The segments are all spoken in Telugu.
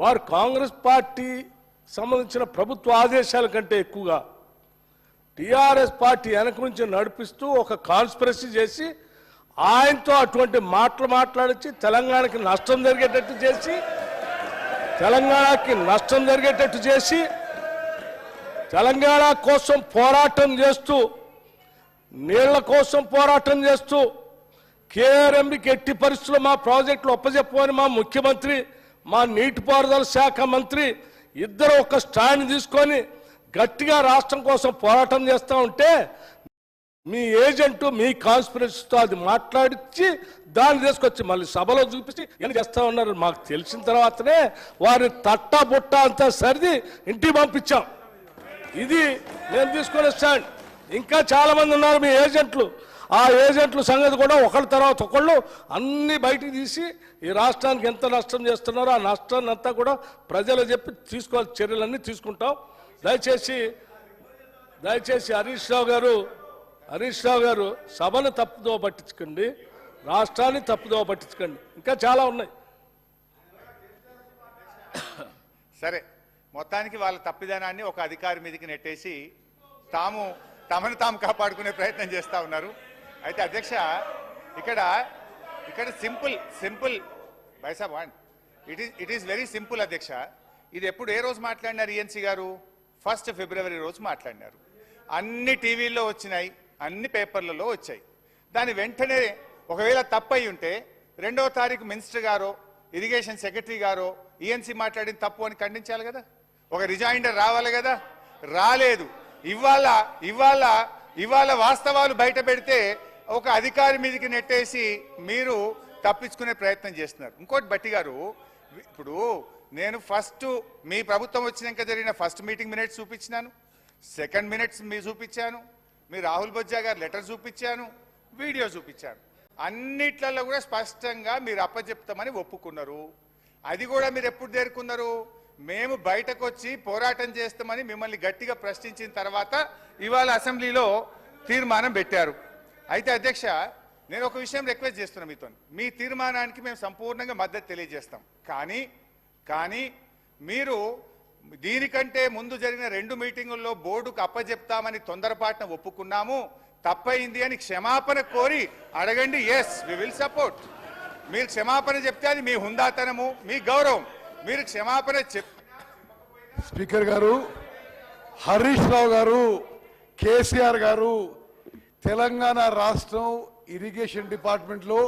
వారు కాంగ్రెస్ పార్టీ సంబంధించిన ప్రభుత్వ ఆదేశాల కంటే ఎక్కువగా టీఆర్ఎస్ పార్టీ వెనక నుంచి నడిపిస్తూ ఒక కాన్స్పిరసీ చేసి ఆయనతో అటువంటి మాటలు మాట్లాడించి తెలంగాణకి నష్టం జరిగేటట్టు చేసి తెలంగాణ కోసం పోరాటం చేస్తూ నీళ్ల కోసం పోరాటం చేస్తూ కేఆర్ఎంబికి ఎట్టి పరిస్థితుల్లో మా ప్రాజెక్టులు ఒప్పజెప్పమని మా ముఖ్యమంత్రి మా నీటిపారుదల శాఖ మంత్రి ఇద్దరు ఒక స్టాండ్ తీసుకొని గట్టిగా రాష్ట్రం కోసం పోరాటం చేస్తూ ఉంటే మీ ఏజెంటు మీ కాన్స్పిరసీతో అది మాట్లాడించి దాన్ని తీసుకొచ్చి మళ్ళీ సభలో చూపించి ఏం చేస్తూ ఉన్నారు మాకు తెలిసిన తర్వాతనే వారిని తట్టా బుట్ట అంతా సరిది ఇంటికి పంపించాం. ఇది నేను తీసుకునే స్టాండ్. ఇంకా చాలా మంది ఉన్నారు మీ ఏజెంట్లు. ఆ ఏజెంట్ల సంగతి కూడా ఒకళ్ళ తర్వాత ఒకళ్ళు అన్ని బయటికి తీసి ఈ రాష్ట్రానికి ఎంత నష్టం చేస్తున్నారో ఆ నష్టాన్ని అంతా కూడా ప్రజలు చెప్పి తీసుకోవాల్సిన చర్యలన్నీ తీసుకుంటాం. దయచేసి హరీష్ రావు గారు సభను తప్పుదో పట్టించుకోండి, రాష్ట్రాన్ని తప్పుదో పట్టించుకోండి. ఇంకా చాలా ఉన్నాయి. సరే, మొత్తానికి వాళ్ళ తప్పిదనాన్ని ఒక అధికారి మీదకి నెట్టేసి తమను తాము కాపాడుకునే ప్రయత్నం చేస్తూ ఉన్నారు. అయితే అధ్యక్ష ఇక్కడ సింపుల్ బైసాబ్ ఇట్ ఈస్ వెరీ సింపుల్ అధ్యక్ష. ఇది ఎప్పుడు ఏ రోజు మాట్లాడినారు ఈఎన్సీ గారు? 1 ఫిబ్రవరి రోజు మాట్లాడినారు. అన్ని టీవీల్లో వచ్చినాయి, అన్ని పేపర్లలో వచ్చాయి. దాని వెంటనే ఒకవేళ తప్పయి ఉంటే 2వ తారీఖు మినిస్టర్ గారో ఇరిగేషన్ సెక్రటరీ గారో ఈఎన్సీ మాట్లాడిన తప్పు అని ఖండించాలి కదా, ఒక రిజైండర్ రావాలి కదా. రాలేదు. ఇవాళ వాస్తవాలు బయట పెడితే ఒక అధికారి మీదకి నెట్టేసి మీరు తప్పించుకునే ప్రయత్నం చేస్తున్నారు. ఇంకోటి బట్టి గారు, ఇప్పుడు నేను మీ ప్రభుత్వం వచ్చినాక జరిగిన ఫస్ట్ మీటింగ్ మినిట్స్ చూపించినాను, సెకండ్ మినిట్స్ మీరు చూపించాను, మీ రాహుల్ బొజ్జా గారు లెటర్ చూపించాను, వీడియో చూపించాను. అన్నిట్లలో కూడా స్పష్టంగా మీరు అప్పచెప్తామని ఒప్పుకున్నారు. అది కూడా మీరు ఎప్పుడు చేరుకున్నారు? మేము బయటకు వచ్చి పోరాటం చేస్తామని మిమ్మల్ని గట్టిగా ప్రశ్నించిన తర్వాత ఇవాళ అసెంబ్లీలో తీర్మానం పెట్టారు. అయితే అధ్యక్ష, నేను ఒక విషయం రిక్వెస్ట్ చేస్తున్నా మీతో. మీ తీర్మానానికి మేము సంపూర్ణంగా మద్దతు తెలియజేస్తాం. కానీ మీరు దీనికంటే ముందు జరిగిన 2 మీటింగుల్లో బోర్డుకు అప్పచెప్తామని తొందరపాటున ఒప్పుకున్నాము, తప్పైంది అని క్షమాపణ కోరి అడగండి. Yes, we will support. మీరు క్షమాపణ చెప్తే అది మీ హుందాతనము, మీ గౌరవం. మీరు క్షమాపణ స్పీకర్ గారు, హరీష్ రావు గారు, కేసీఆర్ గారు తెలంగాణ రాష్ట్రం ఇరిగేషన్ డిపార్ట్మెంట్లో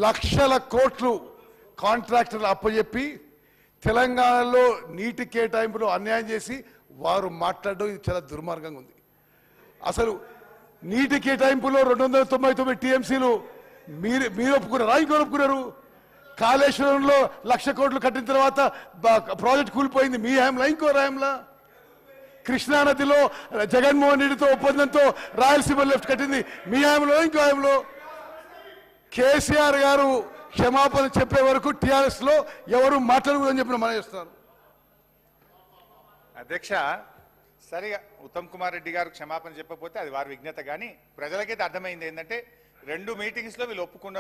లక్షల కోట్లు కాంట్రాక్టర్లు అప్పచెప్పి తెలంగాణలో నీటి కేటాయింపులో అన్యాయం చేసి వారు మాట్లాడడం ఇది చాలా దుర్మార్గంగా ఉంది. అసలు నీటి కేటాయింపులో 299 టీఎంసీలు మీరు ఒప్పుకున్నారా? ఇంకోరు ఒప్పుకున్నారు? కాళేశ్వరంలో 1,00,000 కోట్లు కట్టిన తర్వాత ప్రాజెక్ట్ కూలిపోయింది మీ హయాంలా, ఇంకో హయాంలా? కృష్ణానదిలో జగన్మోహన్ రెడ్డితో ఒప్పందంతో రాయలసీమ లెఫ్ట్ కట్టింది మీ హయాంలో, ఇంకో హయాంలో? కేసీఆర్ గారు క్షమాపణ చెప్పే వరకు టీఆర్ఎస్ లో ఎవరు మాట్లాడకూడదని చెప్పిన మనం చేస్తున్నారు. అధ్యక్ష, సరిగా ఉత్తమ్ కుమార్ రెడ్డి గారు క్షమాపణ చెప్పకపోతే అది వారి విజ్ఞత. కానీ ప్రజలకైతే అర్థమైంది ఏంటంటే 2 మీటింగ్స్ లో వీళ్ళు ఒప్పుకున్నారు.